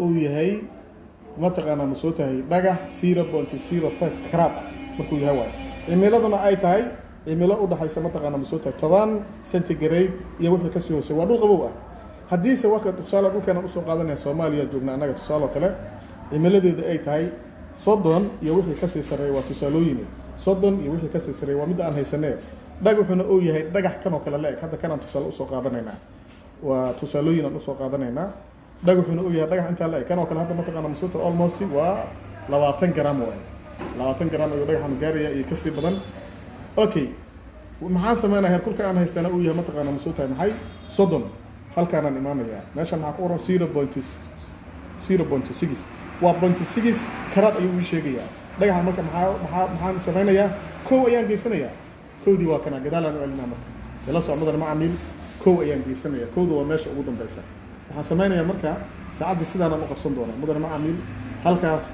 uu yahay mataqaana ma soo tahay dhagax 0.05 crab markuu yahay waay cimiladuna ay tahay cimilo u dhaxaysa mataqaana ma soo tahay 10 centigrade iyo wixii ka sii hooseeya waa dhul qabow ah haddii se waqti tusaale dhulkeena u soo qaadanaya Soomaaliya joogna anaga tusaale kale cimiladeedu ay tahay 30 iyo wixii ka sii sareeya waa tusaalooyin 30 iyo wixii ka sii sareeya waa mid aan haysanay dhagaxuna uu yahay dhagax kan oo kale leeg hadda kan aan tusaale u soo qaadanaynaa waa tusaalooyin aan u soo qaadanaynaa dhagaxuna uu yahay dhagax inta leeg kan oo kale hadda mataqaana ma soo tahay almost waa 20 gram waay 20 gram ayuu dhagaxan gaaraya iyo ka sii badan okay maxaan sameeynaa heerkulka aan haysana uu yahay mataqaana ma soo tahay maxay 30 halkaan aan imaanaya meeshan waxa ku qoran 0.6 waa 0.6 karad ayuu ii sheegayaa dhagaxan marka maxaan sameynayaa kow ayaan geysanayaa kowdii waa kana gadaal aan u celinaa marka ila socodana macaamiil kow ayaan geysanayaa kowda waa meesha ugu dambaysa waxaan sameynayaa marka saacadii sidaan aan u qabsan doonaa mudana macaamiil halkaas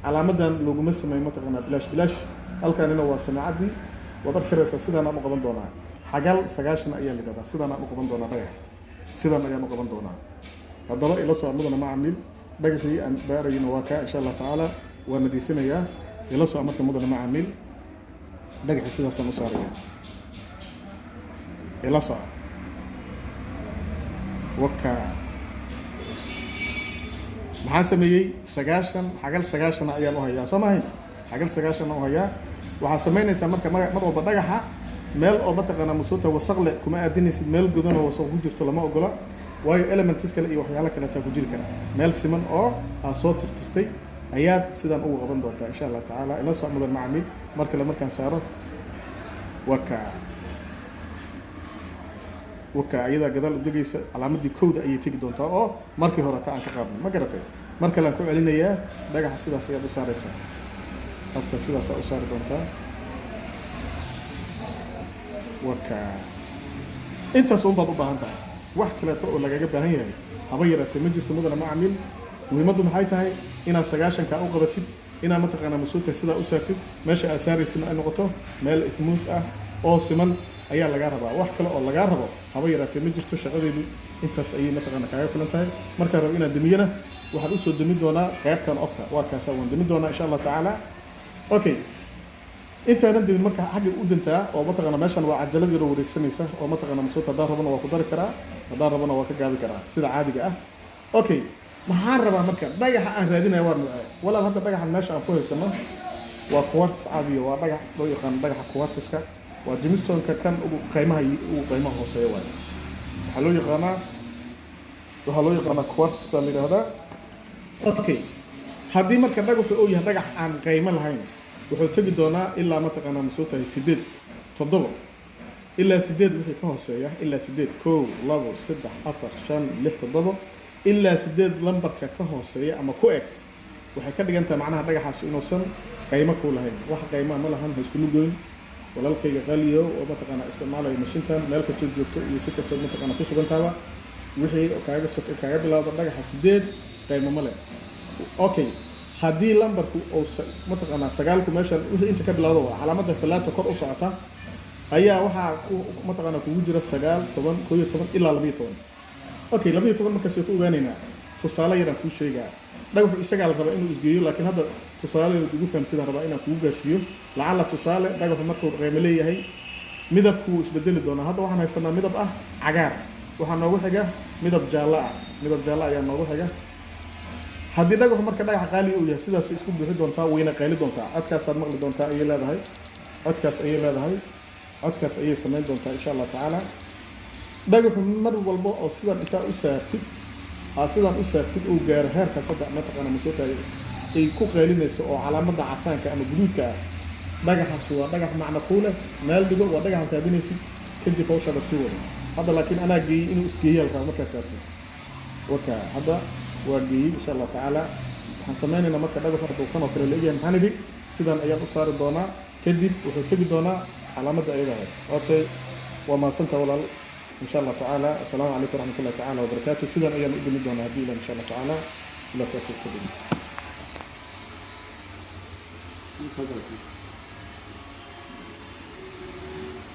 calaamadan laguma sameeyo mataqaana bilaash halkaanina waa samaacadii wada karaysa sidaan aan u qaban doonaa xagal 9 ayaa ligadaa sidaan aan u qaban doonaa dhagax sidaan ayaan u qaban doonaa haddaba ila soo mudana macaamiil dhagaxii aan baarayna waa ka insha Allah taala waa nadiifinayaa ila soo marka mudana macaamiil dhagaxii sidaas aan u saarayaa ila soo waka maxaan sameeyay 9 xagal 9 ayaan u hayaa Soomaaliya xagal 9 u hayaa waxaa sameynaysaa marka mar walba dhagaxa meel oo mataqaana musuuta wasaqle kuma aadinaysid meel godan oo wasaq ku jirto lama ogola waayo elements kale iyo waxyaalo kale taa ku jiri kara meel siman oo aan soo tirtirtay ayaad sidan ugu qaban doontaa insha Allah taala ila soo mudan macaamiil marka la markaan saaro waka ayada gadaal u degaysa calaamadii kowda ayay tagi doontaa oo markii hore aan ka qaadnay ma garatay marka la ku celinayaa dhagaxa sidaas ayaad u saaraysaa afka sidaas u saari doontaa waka intaas un baad u baahan tahay wax kale oo lagaga baahan yahay haba yaraatee ma jirto mudana macaamiil muhiimadu maxay tahay inaad 9 ka u qabatid inaad mataqaana masuulta sida u saartid meesha aad saaraysid ay noqoto meel ifmuus ah oo siman ayaa laga rabaa wax kale oo laga rabo haba yaraatee ma jirto shaqadeedu intaas ayay mataqaana kaaga filan tahay marka rabo inaad damiyana waxaad u soo dami doonaa qaybtan ofka waa ka soo dami doonaa insha Allah taala okay intaana dib marka xagga u dantaa oo mataqaana meeshan waa cajalad yar oo wareegsanaysa oo mataqaana masuulta hadaan rabana waa ku dari karaa hadaan rabana waa ka gaabi karaa sida caadiga ah okay maxaan rabaa marka dhagaxa aan raadinayo waa nuucay walaal hadda dhagaxan meesha aan ku haysano waa quartz caadi waa dhagax loo yaqaan dhagaxa quartzka waa gemstone-ka kan ugu qiimaha hooseeya waay waxaa loo yaqaanaa quartz baa la yiraahdaa okay haddii marka dhagaxu uu yahay dhagax aan qiimo lahayn wuxuu tagi doonaa ilaa mataqaana ma soo tahay 8 7 ilaa 8 wixii ka hooseeya ilaa 8 1 2 3 4 5 6 7 ilaa 8 lambarka ka hooseeya ama ku eg waxay ka dhigan tahay macnaha dhagaxaas inuusan qiimo ku lahayn wax qiimo ma lahan isku lugoyn walaalkayga qaliyo oo mataqaana isticmaalay mashiintan meel kasta joogto iyo si kasta mataqaana ku sugan tahay wixii kaaga bilaawda dhagaxa 8 qiimo ma leh okay haddii lambarku oo mataqaana 9 ku meeshan wixii inta ka bilaawdo waa calaamada falaata kor u socota ayaa waxa mataqaana kugu jira 9 10 11 ilaa 12 okay 12 markaas ku ogaanaynaa tusaale yar aan ku sheegaa dhagaxu isaga la rabaa inuu isgeeyo laakiin hadda tusaale ugu fahamtida rabaa inaan kugu gaarsiiyo lacala tusaale dhagaxu markuu qiimo leeyahay midabku isbedeli doona hadda waxaan haysanaa midab ah cagaar waxaa noogu xiga midab jaalla ayaa noogu xiga haddii dhagaxu marka dhagax qaali uu yahay sidaas isku buuxi doontaa wayna qayli doontaa codkaas aad maqli doontaa ayay leedahay codkaas ayay sameyn doontaa insha Allah taala dhagaxu mar walba oo sidan inta u saartid oo gaar heerka saddex mataqaana masuulta ay ku qaylinayso oo calaamada casaanka ama guduudka ah dhagaxaas waa dhagax macna ku leh meel dhigo waa dhagax taabinaysid kadib hawshada sii wada hadda laakiin ana geeyay inuu isgeeyo marka saartid waka hadda waa geeyay insha Allah taala waxaan sameeynaa marka dhagaxa haduu kan oo kale leeyahay maxaan idhi sidan ayaan u saari doonaa kadib wuxuu tagi doonaa calaamada ayada okay waa ma santa walaal إن شاء الله تعالى السلام عليكم ورحمة الله تعالى وبركاته سيدنا أيام إبن دون هديلا إن شاء الله تعالى لا توفيق كبير